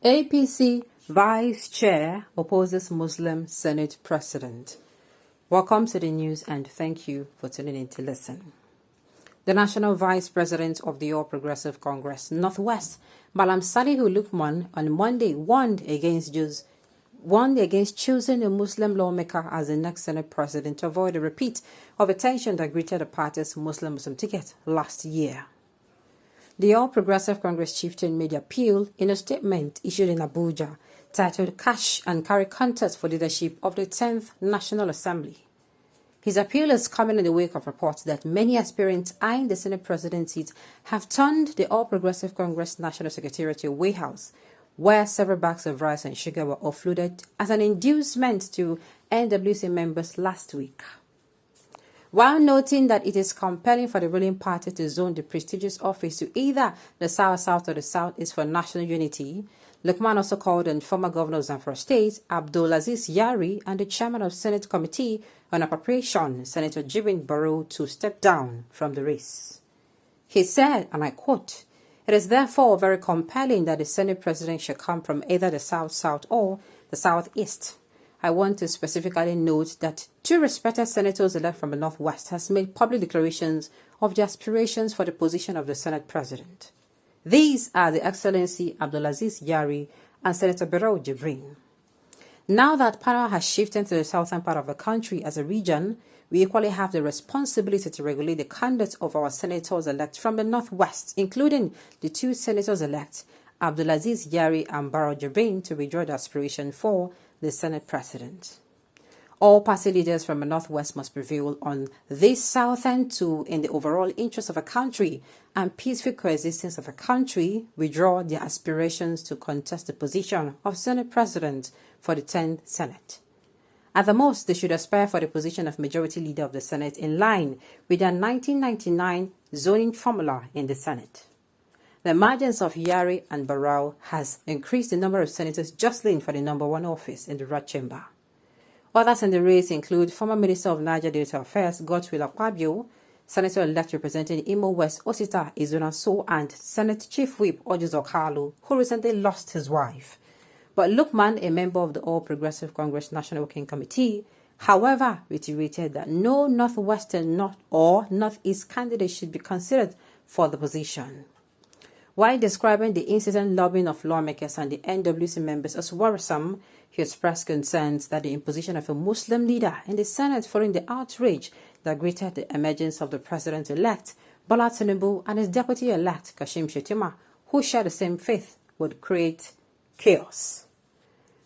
APC Vice Chair opposes Muslim Senate President. Welcome to the news and thank you for tuning in to listen. The National Vice President of the All Progressive Congress Northwest, Malam Salihu Lukman, on Monday warned against choosing a Muslim lawmaker as the next Senate President to avoid a repeat of a tension that greeted the party's Muslim ticket last year. The All Progressive Congress chieftain made the appeal in a statement issued in Abuja titled Cash and Carry Contest for Leadership of the 10th National Assembly. His appeal is coming in the wake of reports that many aspirants eyeing the Senate President seat have turned the All Progressive Congress National Secretariat to a warehouse, where several bags of rice and sugar were offloaded as an inducement to NWC members last week. While noting that it is compelling for the ruling party to zone the prestigious office to either the South-South or the South-East for national unity, Lukman also called on former governor of Zamfara State, Abdulaziz Yari, and the chairman of Senate Committee on Appropriation, Senator Jibrin Barrow, to step down from the race. He said, and I quote, "It is therefore very compelling that the Senate President should come from either the South-South or the South-East. I want to specifically note that two respected senators elect from the Northwest has made public declarations of their aspirations for the position of the Senate President. These are the Excellency Abdulaziz Yari and Senator Barrow Jibrin. Now that power has shifted to the southern part of the country as a region, we equally have the responsibility to regulate the conduct of our senators-elect from the Northwest, including the two senators-elect, Abdulaziz Yari and Barrow Jibrin, to withdraw the aspiration for the Senate President. All party leaders from the Northwest must prevail on this southern to, in the overall interest of a country and peaceful coexistence of a country, withdraw their aspirations to contest the position of Senate President for the 10th Senate. At the most, they should aspire for the position of Majority Leader of the Senate in line with their 1999 zoning formula in the Senate. The emergence of Yari and Barrow has increased the number of senators jostling for the number one office in the Red Chamber. Others in the race include former Minister of Niger Delta Affairs Godswill Akpabio, Senator-elect representing Imo West Osita Izuna-So, and Senate Chief Whip Ojizo Kalu, who recently lost his wife. But Lukman, a member of the All Progressive Congress National Working Committee, however, reiterated that no Northwestern or Northeast candidate should be considered for the position. While describing the incident lobbying of lawmakers and the NWC members as worrisome, he expressed concerns that the imposition of a Muslim leader in the Senate following the outrage that greeted the emergence of the President-elect, Bola Tinubu, and his Deputy-elect, Kashim Shettima, who share the same faith, would create chaos.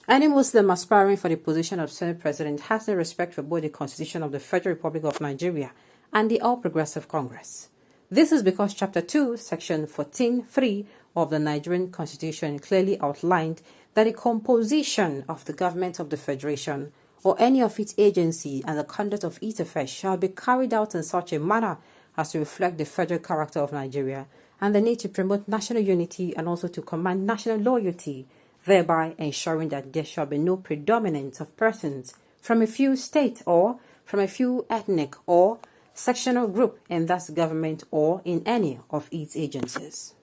Any Muslim aspiring for the position of Senate President has no respect for both the Constitution of the Federal Republic of Nigeria and the All Progressive Congress. This is because Chapter 2, Section 14(3) of the Nigerian Constitution clearly outlined that the composition of the government of the Federation or any of its agency and the conduct of its affairs shall be carried out in such a manner as to reflect the federal character of Nigeria and the need to promote national unity and also to command national loyalty, thereby ensuring that there shall be no predominance of persons from a few states or from a few ethnic or sectional group in that government or in any of its agencies.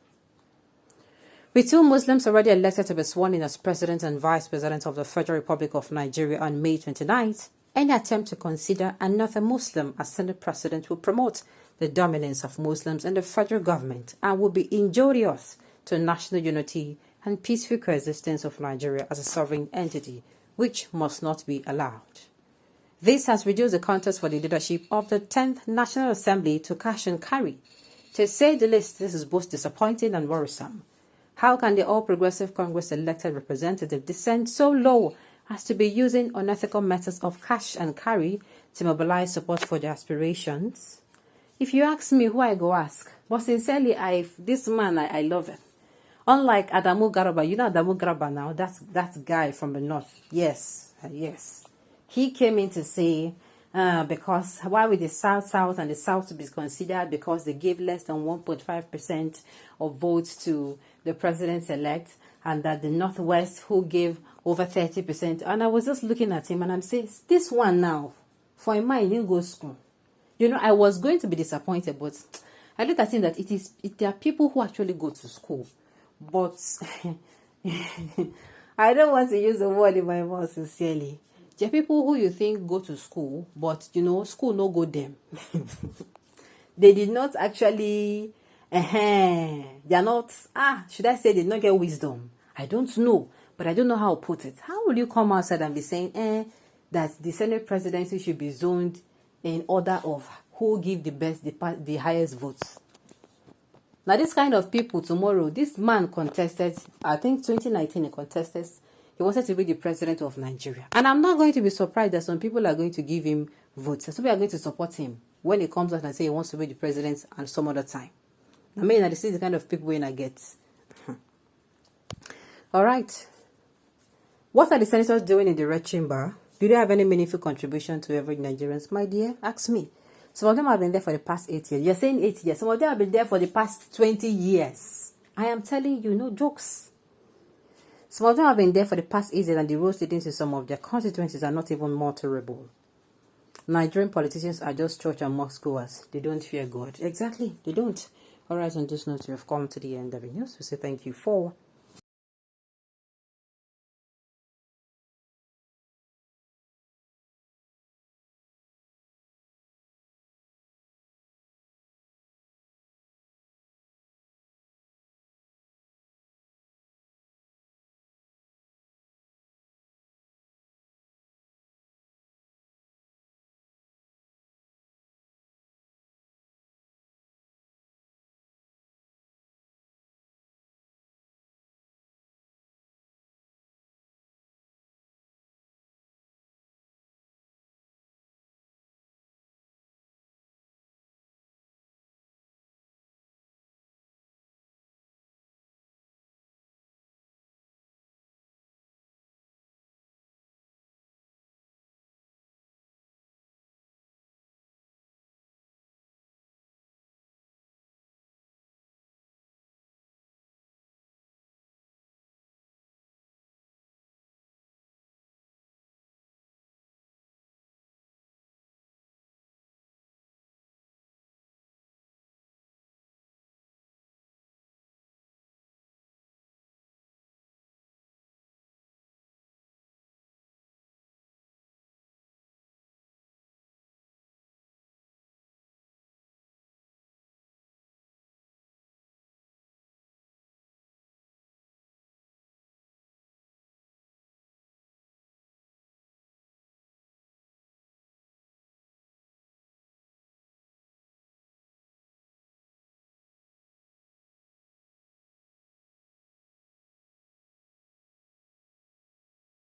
With two Muslims already elected to be sworn in as President and Vice President of the Federal Republic of Nigeria on May 29th, any attempt to consider another Muslim as Senate President will promote the dominance of Muslims in the federal government and will be injurious to national unity and peaceful coexistence of Nigeria as a sovereign entity, which must not be allowed. This has reduced the contest for the leadership of the 10th National Assembly to cash and carry. To say the least, this is both disappointing and worrisome. How can the All Progressive Congress elected representative descend so low as to be using unethical methods of cash and carry to mobilize support for their aspirations? If you ask me, who I go ask? But sincerely, this man, I love it. Unlike Adamu Garba, you know Adamu Garba now, that guy from the north. Yes. He came in to say, because why would the South and the South to be considered because they gave less than 1.5% of votes to the President-elect, and that the Northwest who gave over 30%. And I was just looking at him and I'm saying, this one now, for a man, he didn't go to school. You know, I was going to be disappointed, but I look at him that there are people who actually go to school. But I don't want to use the word in my mouth sincerely. There are people who you think go to school, but school no go them. They did not actually, they are not, should I say they did not get wisdom? I don't know, but I don't know how to put it. How will you come outside and be saying, that the Senate presidency should be zoned in order of who give the highest votes? Now, this kind of people tomorrow, this man contested, I think 2019 he contested, he wanted to be the president of Nigeria. And I'm not going to be surprised that some people are going to give him votes. Some people are going to support him when he comes out and say he wants to be the president and some other time. I mean, this is the kind of people when I get. All right. What are the senators doing in the red chamber? Do they have any meaningful contribution to every Nigerians? My dear, ask me. Some of them have been there for the past 8 years. You're saying 8 years. Some of them have been there for the past 20 years. I am telling you, no jokes. Some of them have been there for the past 8 years, and the roads leading to some of their constituencies are not even more terrible. Nigerian politicians are just church and mosque goers. They don't fear God. Exactly, they don't. All right, on this note, we have come to the end of the news. We say thank you for